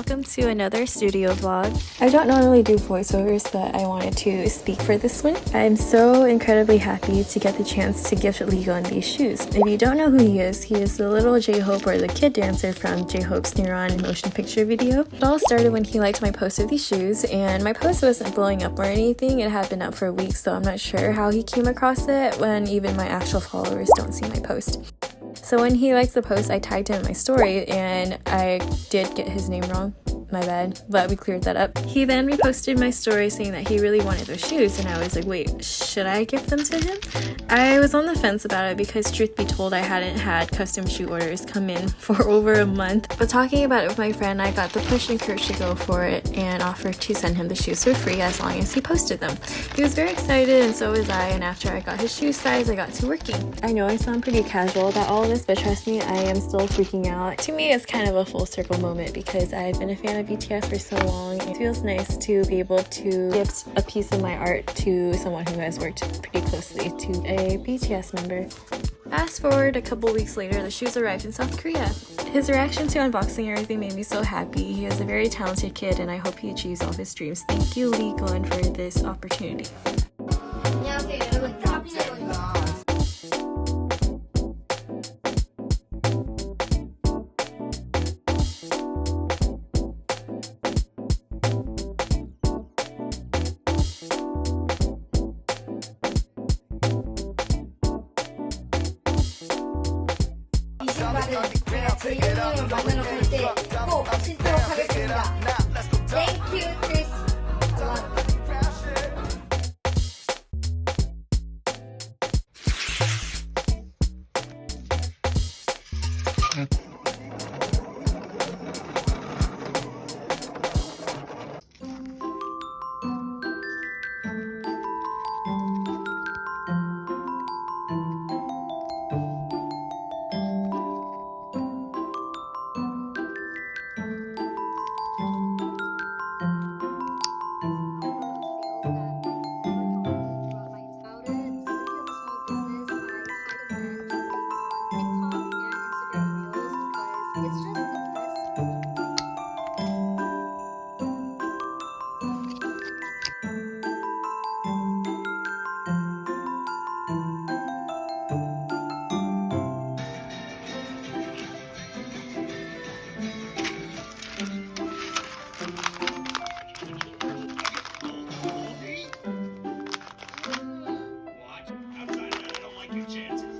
welcome to another studio vlog. I don't normally do voiceovers, but I wanted to speak for this one. I'm so incredibly happy to get the chance to gift Legon these shoes. If you don't know who he is the little J-Hope, or the kid dancer from J-Hope's Neuron motion picture video. It all started when he liked my post of these shoes, and my post wasn't blowing up or anything. It had been up for weeks, so I'm not sure how he came across it when even my actual followers don't see my post. So when he liked the post, I tagged him in my story, and I did get his name wrong. My bad, but we cleared that up. He then reposted my story saying that he really wanted those shoes, and I was like, wait, should I gift them to him? I was on the fence about it because truth be told, I hadn't had custom shoe orders come in for over a month. But talking about it with my friend, I got the push and courage to go for it and offered to send him the shoes for free as long as he posted them. He was very excited, and so was I, and after I got his shoe size, I got to working. I know I sound pretty casual about all of this, but trust me, I am still freaking out. To me, it's kind of a full circle moment because I've been a fan of BTS for so long. It feels nice to be able to gift a piece of my art to someone who has worked pretty closely to a BTS member. Fast forward a couple weeks later, the shoes arrived in South Korea. His reaction to unboxing everything made me so happy. He is a very talented kid, and I hope he achieves all his dreams. Thank you, Legon, for this opportunity. 제가 제 이름을 만나러 갈 때 꼭 신도록 하겠습니다. Thank you, Chris. Chances.